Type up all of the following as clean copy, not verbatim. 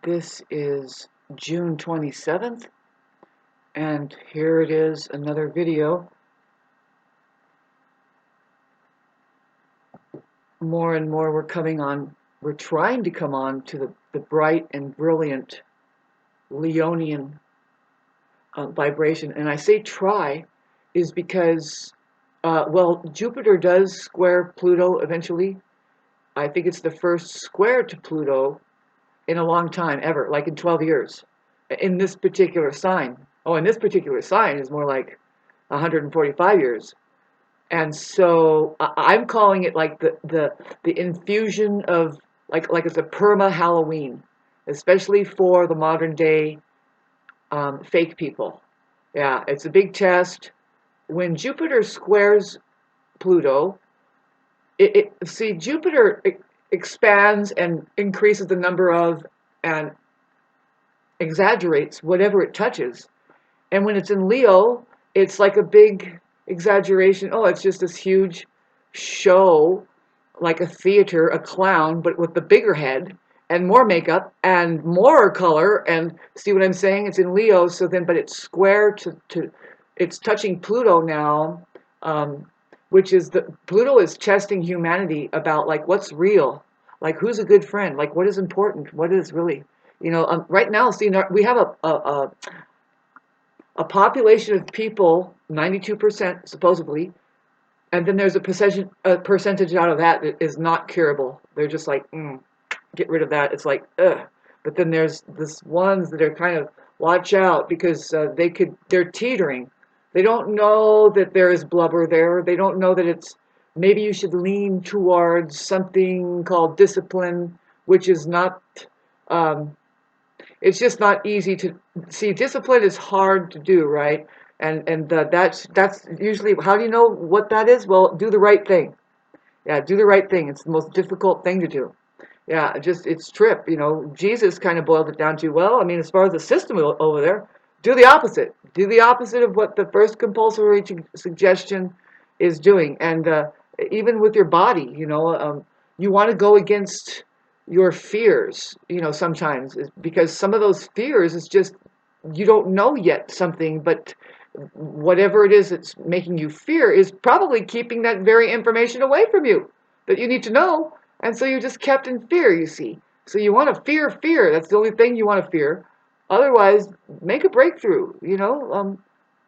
This is June 27th, and here it is, another video. More and more we're trying to come on to the bright and brilliant Leonian vibration. And I say try is because, Jupiter does square Pluto eventually. I think it's the first square to Pluto in a long time, ever, like in 12 years, in this particular sign. Oh, and this particular sign is more like 145 years. And so I'm calling it like the infusion of like it's a perma Halloween, especially for the modern day fake people. Yeah, it's a big test. When Jupiter squares Pluto, see, Jupiter expands and increases the number of and exaggerates whatever it touches. And when it's in Leo, it's like a big exaggeration. Oh, it's just this huge show, like a theater, a clown, but with the bigger head and more makeup and more color. And see what I'm saying? It's in Leo, so then, but it's square to it's touching Pluto now, which is Pluto is testing humanity about like what's real, like who's a good friend, like what is important, what is really, right now, see, we have a population of people, 92% supposedly, and then there's a percentage out of that is not curable. They're just like, get rid of that. It's like, ugh. But then there's this ones that are kind of, watch out, because they're teetering. They don't know that there is blubber there. They don't know that maybe you should lean towards something called discipline, which is not, it's just not easy to see. Discipline is hard to do, right? And that's usually, how do you know what that is? Well, do the right thing. Yeah, do the right thing. It's the most difficult thing to do. Yeah, it's trip. Jesus kind of boiled it down to, well, I mean, as far as the system over there, do the opposite. Do the opposite of what the first compulsory suggestion is doing. And even with your body, you want to go against your fears, sometimes, because some of those fears is just, you don't know yet something, but whatever it is that's making you fear is probably keeping that very information away from you that you need to know. And so you're just kept in fear, you see. So you want to fear. That's the only thing you want to fear. Otherwise, make a breakthrough,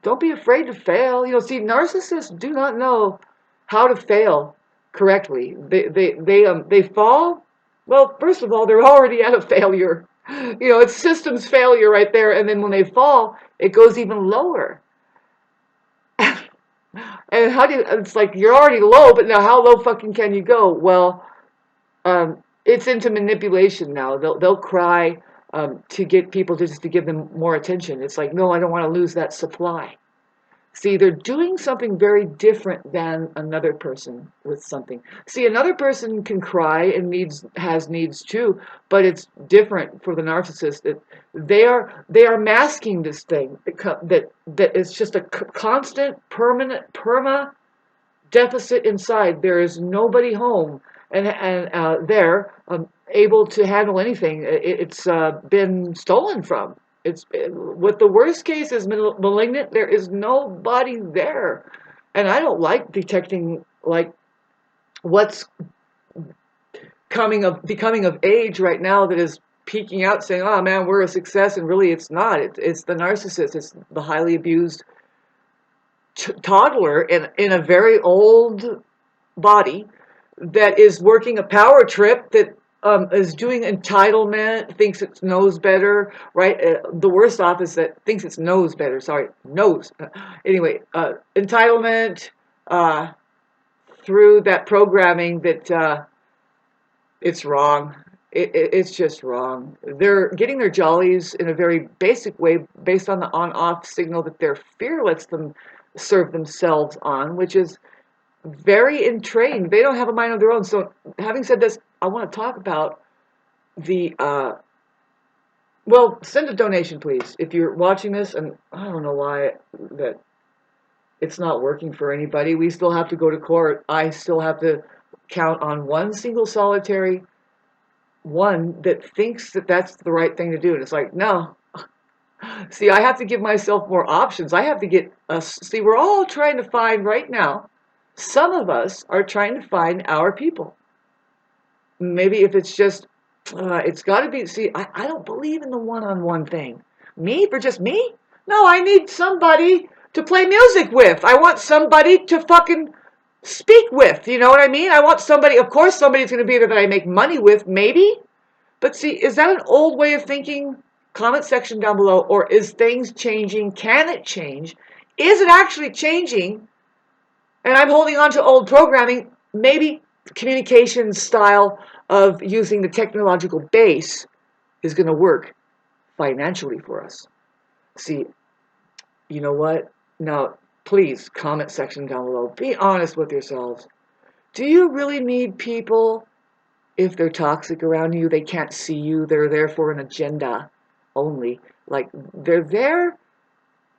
don't be afraid to fail. See, narcissists do not know how to fail correctly. They fall. Well, first of all, they're already at a failure. It's systems failure right there. And then when they fall, it goes even lower. And it's like you're already low, but now how low fucking can you go? Well, it's into manipulation now. They'll cry to get people just to give them more attention. It's like, no, I don't want to lose that supply. See, they're doing something very different than another person with something. See, another person can cry and has needs too, but it's different for the narcissist. They are masking this thing that is just a constant, permanent, perma deficit inside. There is nobody home and there able to handle anything. It's been stolen from. It's what the worst case is malignant. There is nobody there, and I don't like detecting like what's becoming of age right now that is peeking out, saying, "Oh man, we're a success," and really it's not. It's the narcissist. It's the highly abused toddler in a very old body that is working a power trip, that is doing entitlement, thinks it knows better, right? The worst off is that thinks it knows better. Sorry, knows. Anyway, entitlement through that programming that it's wrong. It's just wrong. They're getting their jollies in a very basic way based on the on-off signal that their fear lets them serve themselves on, which is very entrained. They don't have a mind of their own. So having said this, I want to talk about the, send a donation, please. If you're watching this, and I don't know why that it's not working for anybody. We still have to go to court. I still have to count on one single solitary one that thinks that that's the right thing to do. And it's like, no. See, I have to give myself more options. I have to get us. See, we're all trying to find right now. Some of us are trying to find our people. Maybe if it's just, it's got to be. See, I don't believe in the one-on-one thing. Me for just me? No, I need somebody to play music with. I want somebody to fucking speak with. You know what I mean? I want somebody. Of course, somebody's going to be there that I make money with. Maybe. But see, is that an old way of thinking? Comment section down below. Or is things changing? Can it change? Is it actually changing? And I'm holding on to old programming. Maybe communication style of using the technological base is going to work financially for us. See, you know what? Now, please, comment section down below. Be honest with yourselves. Do you really need people? If they're toxic around you, they can't see you. They're there for an agenda only. Like, they're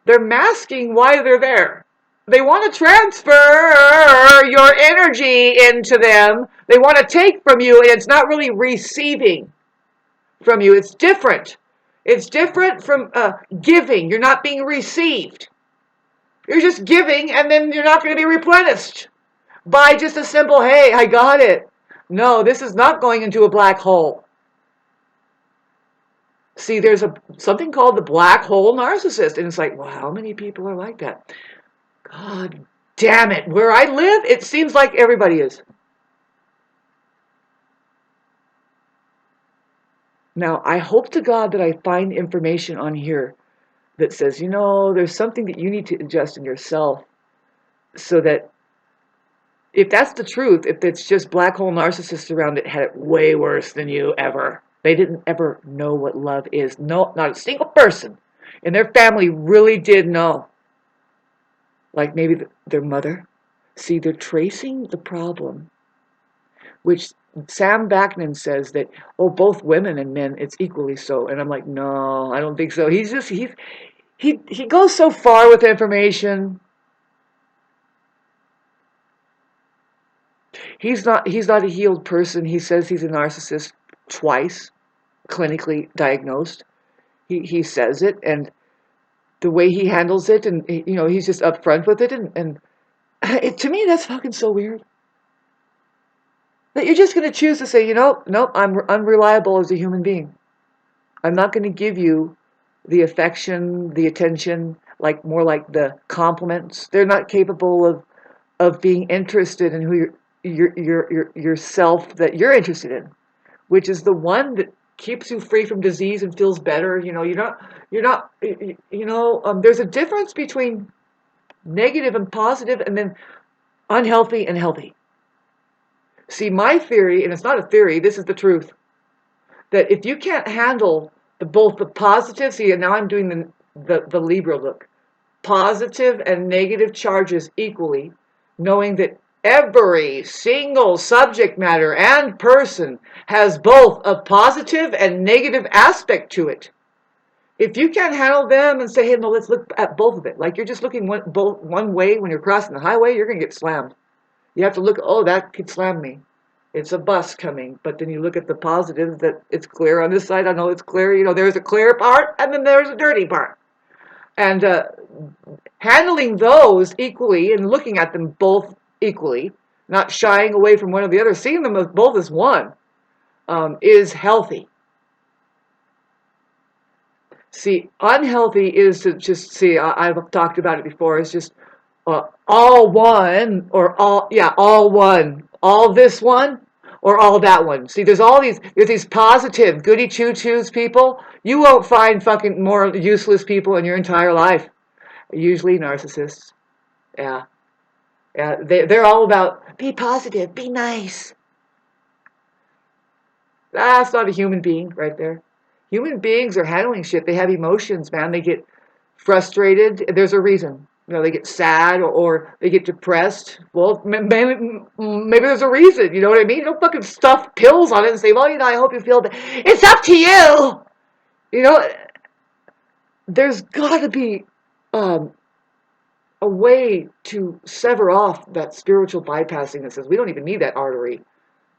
masking why they're there. They want to transfer your energy into them. They want to take from you, and it's not really receiving from you. It's different. It's different from giving. You're not being received. You're just giving, and then you're not going to be replenished by just a simple, hey, I got it. No, this is not going into a black hole. See, there's something called the black hole narcissist, and it's like, well, how many people are like that? God damn it. Where I live, it seems like everybody is. Now, I hope to God that I find information on here that says, you know, there's something that you need to adjust in yourself so that if that's the truth, if it's just black hole narcissists around it had it way worse than you ever. They didn't ever know what love is. No, not a single person in their family really did know. Like maybe their mother. See, they're tracing the problem, which Sam Backman says that, oh, both women and men, it's equally so. And I'm like, no, I don't think so. He goes so far with information. He's not a healed person. He says he's a narcissist twice, clinically diagnosed. He says it, and the way he handles it, and you know, he's just upfront with it, and to me that's fucking so weird. That you're just going to choose to say, you know, nope, I'm unreliable as a human being. I'm not going to give you the affection, the attention, like more like the compliments. They're not capable of being interested in who yourself that you're interested in, which is the one that keeps you free from disease and feels better. You know, there's a difference between negative and positive, and then unhealthy and healthy. See, my theory, and it's not a theory, this is the truth, that if you can't handle both the positive, see, now I'm doing the Libra look, positive and negative charges equally, knowing that every single subject matter and person has both a positive and negative aspect to it. If you can't handle them and say, hey, no, let's look at both of it. Like you're just looking one way when you're crossing the highway, you're going to get slammed. You have to look, oh, that could slam me. It's a bus coming. But then you look at the positives that it's clear on this side. I know it's clear. You know, there's a clear part and then there's a dirty part. And handling those equally and looking at them both equally, not shying away from one or the other, seeing them as both as one, is healthy. See, unhealthy is to just see, I've talked about it before, it's just all one or all one, all this one or all that one. See, there's these positive goody choo-choos people. You won't find fucking more useless people in your entire life. Usually narcissists. Yeah. Yeah, they're all about be positive, be nice. That's not a human being right there. Human beings are handling shit. They have emotions, man. They get frustrated. There's a reason. You know, they get sad or they get depressed. Well, maybe there's a reason. You know what I mean? Don't fucking stuff pills on it and say, well, you know, I hope you feel better. It's up to you. You know, there's got to be a way to sever off that spiritual bypassing that says we don't even need that artery.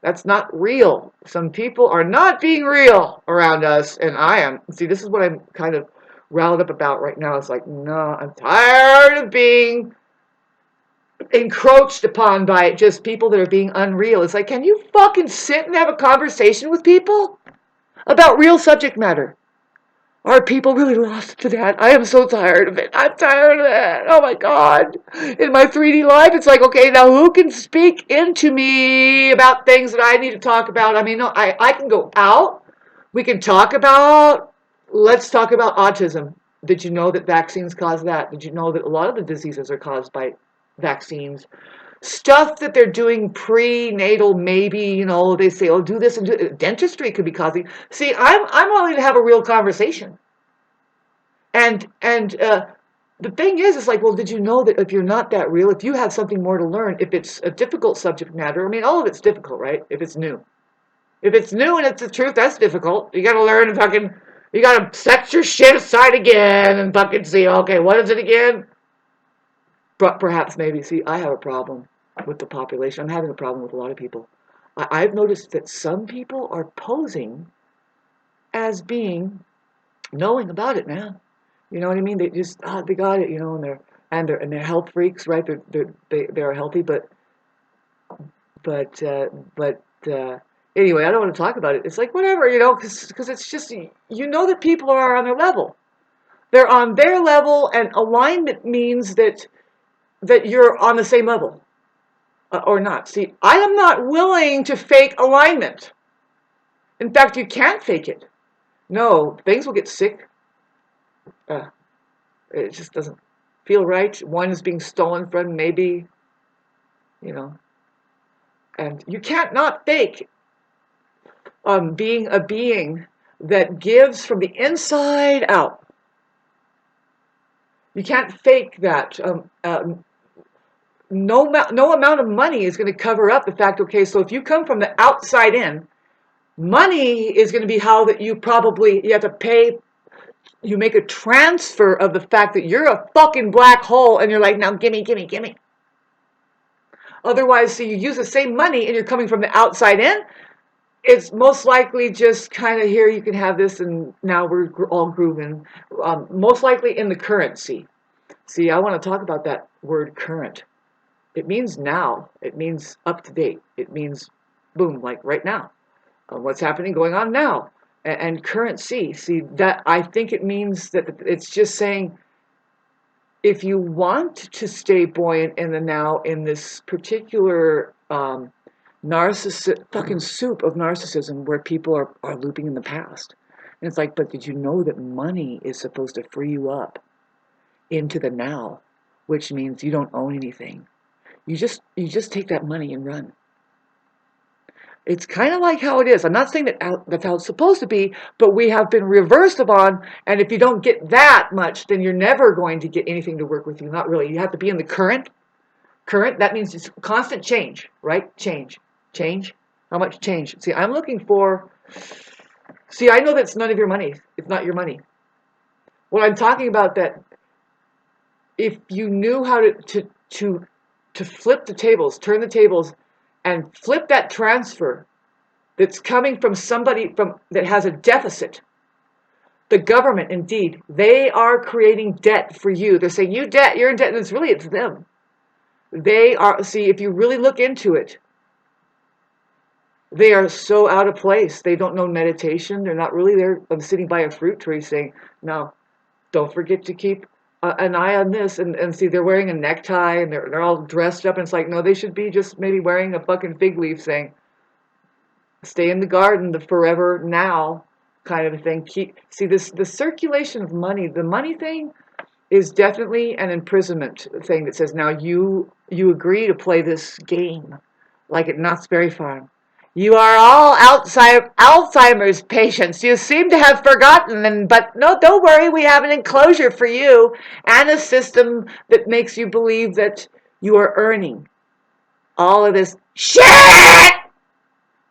That's not real. Some people are not being real around us, and I am. See, this is what I'm kind of riled up about right now. It's like, no, I'm tired of being encroached upon by just people that are being unreal. It's like, can you fucking sit and have a conversation with people about real subject matter? Are people really lost to that? I am so tired of it. I'm tired of it. Oh my God. In my 3D life, it's like, okay, now who can speak into me about things that I need to talk about? I mean, no, I can go out. We can talk about, let's talk about autism. Did you know that vaccines cause that? Did you know that a lot of the diseases are caused by vaccines? Stuff that they're doing prenatal, maybe, they say, oh, do this and do it. Dentistry could be causing. See, I'm willing to have a real conversation. And the thing is, it's like, well, did you know that if you're not that real, if you have something more to learn, if it's a difficult subject matter, I mean, all of it's difficult, right? If it's new. If it's new and it's the truth, that's difficult. You gotta learn and fucking, you gotta set your shit aside again and fucking see, okay, what is it again? But perhaps maybe, see, I have a problem with the population. I'm having a problem with a lot of people. I've noticed that some people are posing as being knowing about it, man. You know what I mean? They just they got it, and they're health freaks, right? They're healthy, but uh, but anyway, I don't want to talk about it. It's like whatever, because it's just that people are on their level. They're on their level, and alignment means that you're on the same level or not. See, I am not willing to fake alignment. In fact, you can't fake it. No, things will get sick. Uh, it just doesn't feel right. One is being stolen from, maybe, you know. And you can't not fake being a being that gives from the inside out. You can't fake that. No amount of money is going to cover up the fact, okay, so if you come from the outside in, money is going to be how that you have to pay. You make a transfer of the fact that you're a fucking black hole and you're like, now gimme, gimme, gimme. Otherwise, so you use the same money and you're coming from the outside in, it's most likely just kind of here you can have this and now we're all grooving. Most likely in the currency. See, I want to talk about that word current. It means now. It means up to date. It means boom, like right now. What's happening going on now. And currency. See, that I think it means that it's just saying if you want to stay buoyant in the now in this particular narcissist fucking soup of narcissism where people are looping in the past. And it's like, but did you know that money is supposed to free you up into the now, which means you don't own anything. You just take that money and run. It's kind of like how it is. I'm not saying that's how it's supposed to be, but we have been reversed upon. And if you don't get that much, then you're never going to get anything to work with you. Not really. You have to be in the current. Current, that means it's constant change, right? Change. How much change? See, I know that's none of your money. It's not your money. What I'm talking about that if you knew how to flip the tables, turn the tables, and flip that transfer that's coming from somebody that has a deficit. The government, indeed, they are creating debt for you. They're saying you're in debt, and it's them. They are, see, if you really look into it, they are so out of place. They don't know meditation. They're not really there. I'm sitting by a fruit tree saying, no, don't forget to keep an eye on this. And see, they're wearing a necktie and they're all dressed up. And it's like, no, they should be just maybe wearing a fucking fig leaf saying, stay in the garden, the forever now kind of a thing. See, the circulation of money, the money thing is definitely an imprisonment thing that says, now you agree to play this game like at Knott's Berry Farm. You are all Alzheimer's patients. You seem to have forgotten, but no, don't worry. We have an enclosure for you and a system that makes you believe that you are earning all of this shit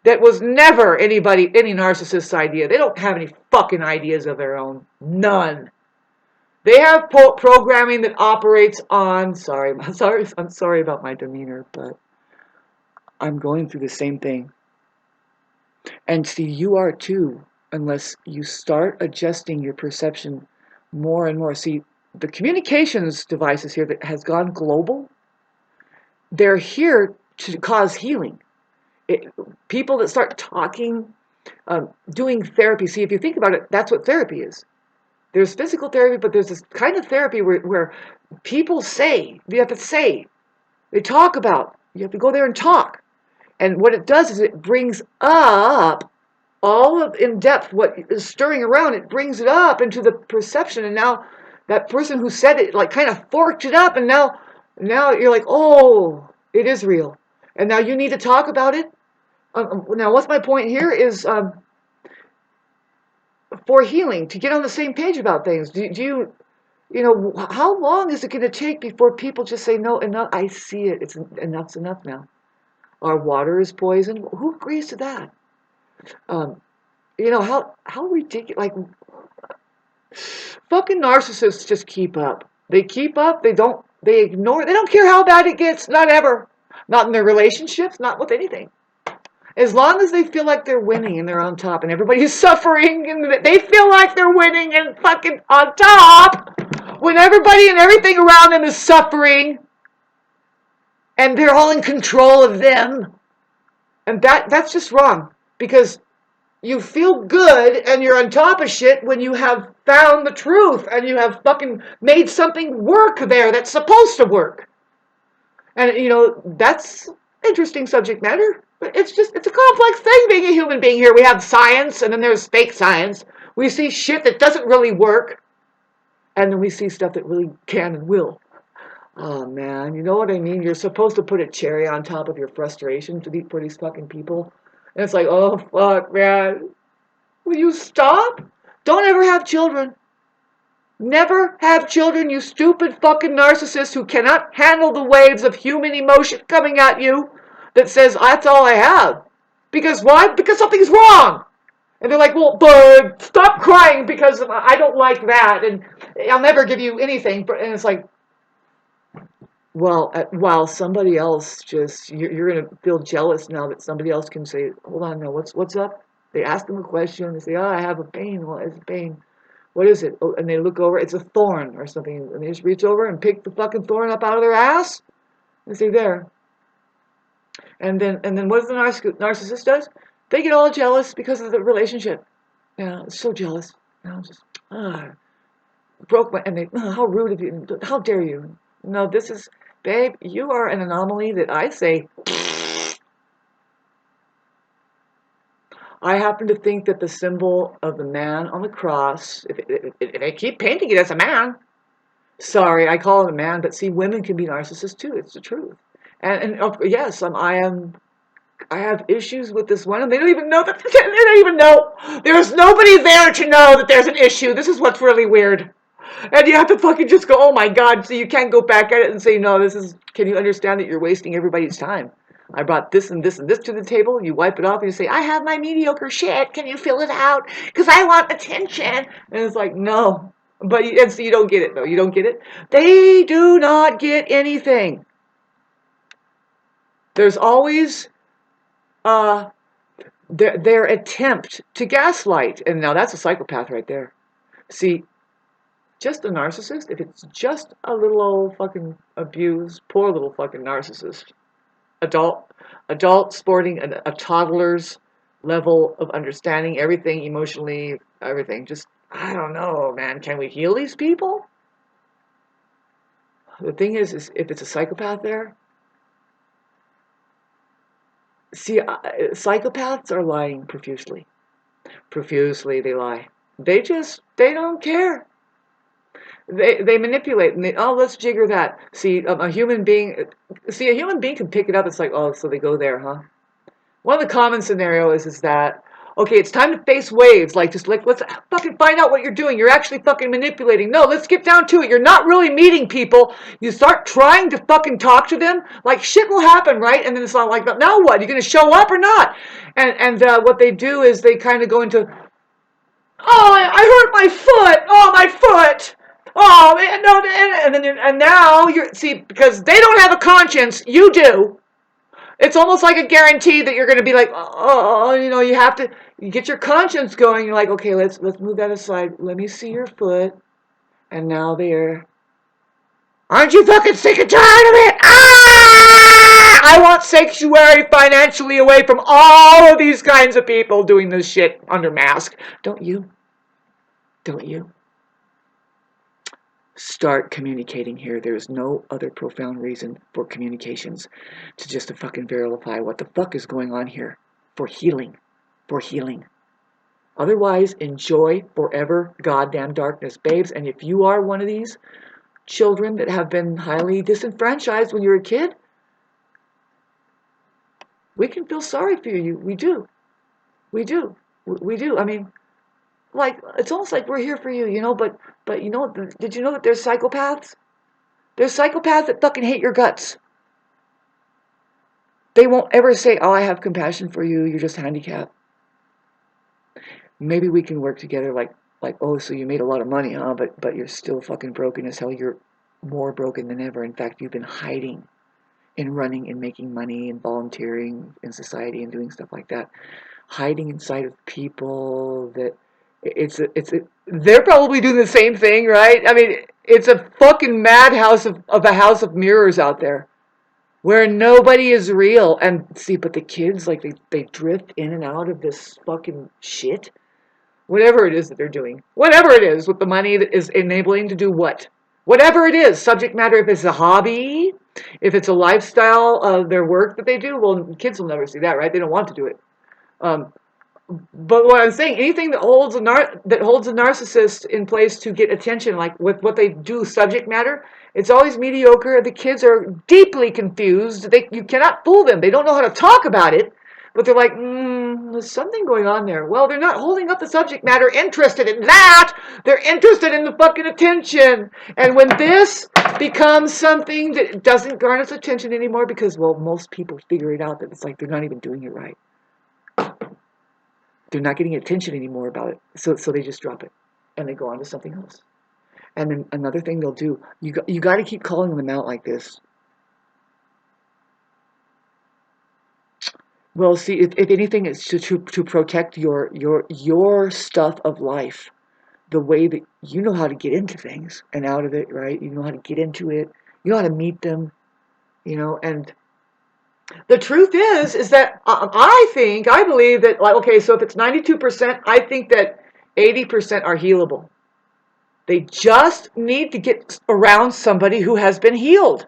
that was never any narcissist's idea. They don't have any fucking ideas of their own. None. They have programming that operates on. I'm sorry about my demeanor, but I'm going through the same thing. And see, you are too, unless you start adjusting your perception more and more. See, the communications devices here that has gone global, they're here to cause healing. It, people that start talking, doing therapy. See, if you think about it, that's what therapy is. There's physical therapy, but there's this kind of therapy where people say, you have to say, they talk about, you have to go there and talk. And what it does is it brings up all of in depth what is stirring around. It brings it up into the perception, and now that person who said it like kind of forked it up, and now you're like, oh, it is real, and now you need to talk about it. Now, what's my point here is for healing to get on the same page about things. Do you how long is it going to take before people just say no, enough? I see it. It's enough's enough now. Our water is poisoned. Who agrees to that? Um, how ridiculous. Like, fucking narcissists just keep up. They keep up. They ignore. They don't care how bad it gets. Not ever. Not in their relationships. Not with anything. As long as they feel like they're winning and they're on top and everybody's suffering and they feel like they're winning and fucking on top when everybody and everything around them is suffering and they're all in control of them. And that's just wrong, because you feel good and you're on top of shit when you have found the truth and you have fucking made something work there that's supposed to work. And that's interesting subject matter. But it's a complex thing being a human being here. We have science and then there's fake science. We see shit that doesn't really work. And then we see stuff that really can and will. Oh man, you know what I mean? You're supposed to put a cherry on top of your frustration for these fucking people. And it's like, oh fuck, man. Will you stop? Don't ever have children. Never have children, you stupid fucking narcissist who cannot handle the waves of human emotion coming at you that says, that's all I have. Because why? Because something's wrong. And they're like, well, but stop crying because I don't like that and I'll never give you anything. And it's like, well, while somebody else you're going to feel jealous now that somebody else can say, hold on now, what's up? They ask them a question. They say, oh, I have a pain. Well, it's a pain. What is it? Oh, and they look over, it's a thorn or something. And they just reach over and pick the fucking thorn up out of their ass. And say, there. And then what does the narcissist does? They get all jealous because of the relationship. Yeah, so jealous. Just broke my, and they, how rude of you, how dare you? No, this is, babe, you are an anomaly that I say, I happen to think that the symbol of the man on the cross, if I keep painting it as a man, sorry, I call it a man, but see, women can be narcissists too. It's the truth. And yes, I have issues with this one, and they don't even know that. They don't even know. There's nobody there to know that there's an issue. This is what's really weird. And you have to fucking just go, oh my God. So you can't go back at it and say, no, can you understand that you're wasting everybody's time? I brought this and this and this to the table. You wipe it off and you say, I have my mediocre shit. Can you fill it out? Because I want attention. And it's like, no. And so you don't get it, though. You don't get it. They do not get anything. There's always their attempt to gaslight. And now that's a psychopath right there. See, just a narcissist, if it's just a little old fucking abused, poor little fucking narcissist, adult sporting a toddler's level of understanding everything emotionally, everything. Just, I don't know, man. Can we heal these people? The thing is if it's a psychopath there, see, psychopaths are lying profusely. Profusely, they lie. They don't care. They manipulate and let's jigger that. See, a human being can pick it up. It's like, oh, so they go there, huh? One of the common scenarios is that, okay, it's time to face waves. Let's fucking find out what you're doing. You're actually fucking manipulating. No, let's get down to it. You're not really meeting people. You start trying to fucking talk to them. Like, shit will happen, right? And then it's not like, now what? Are you going to show up or not? And what they do is they kind of go into, oh, I hurt my foot. Oh, my foot. Oh, no, and now you're, see, because they don't have a conscience, you do. It's almost like a guarantee that you're going to be like, oh, you know, you have to you get your conscience going. You're like, okay, let's move that aside. Let me see your foot. And now there. Aren't you fucking sick and tired of it? Ah! I want sanctuary financially away from all of these kinds of people doing this shit under mask. Don't you? Don't you? Start communicating here. There's no other profound reason for communications to just to fucking verify what the fuck is going on here. For healing. For healing. Otherwise, enjoy forever goddamn darkness, babes. And if you are one of these children that have been highly disenfranchised when you were a kid, we can feel sorry for you. We do. We do. We do. I mean, like, it's almost like we're here for you, you know, but you know, did you know that there's psychopaths? There's psychopaths that fucking hate your guts. They won't ever say, oh, I have compassion for you, you're just handicapped. Maybe we can work together like, oh, so you made a lot of money, huh? But you're still fucking broken as hell. You're more broken than ever. In fact, you've been hiding and running and making money and volunteering in society and doing stuff like that. Hiding inside of people that they're probably doing the same thing, right? I mean, it's a fucking madhouse of a house of mirrors out there where nobody is real. And see, but the kids, like, they drift in and out of this fucking shit. Whatever it is that they're doing. Whatever it is with the money that is enabling to do what. Whatever it is, subject matter, if it's a hobby, if it's a lifestyle of their work that they do, well, kids will never see that, right? They don't want to do it. Um, but what I'm saying, anything that holds a narcissist in place to get attention, like with what they do, subject matter, it's always mediocre. The kids are deeply confused. You cannot fool them. They don't know how to talk about it, but they're like, there's something going on there. Well, they're not holding up the subject matter, interested in that. They're interested in the fucking attention. And when this becomes something that doesn't garner attention anymore, because, well, most people figure it out that it's like they're not even doing it right. They're not getting attention anymore about it, so they just drop it, and they go on to something else. And then another thing they'll do, you got to keep calling them out like this. Well, see, if anything, it's to protect your stuff of life, the way that you know how to get into things and out of it, right? You know how to get into it. You know how to meet them, you know. And the truth is that I believe that, like, okay, so if it's 92%, I think that 80% are healable. They just need to get around somebody who has been healed,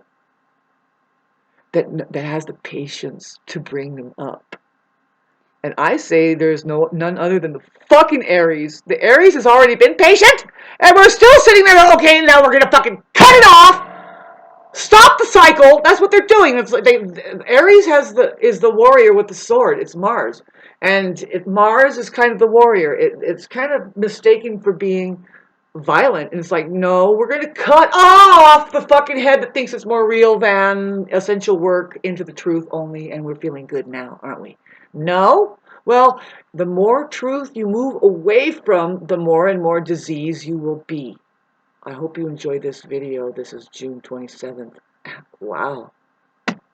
that has the patience to bring them up. And I say there's none other than the fucking Aries. The Aries has already been patient, and we're still sitting there. Okay, now we're gonna fucking cut it off. Stop the cycle. That's what they're doing. It's like Aries is the warrior with the sword. It's Mars, and Mars is kind of the warrior. It's kind of mistaken for being violent, and it's like, no, we're going to cut off the fucking head that thinks it's more real than essential work into the truth only, and we're feeling good now, aren't we? No. Well, the more truth you move away from, the more and more disease you will be. I hope you enjoyed this video. This is June 27th. Wow.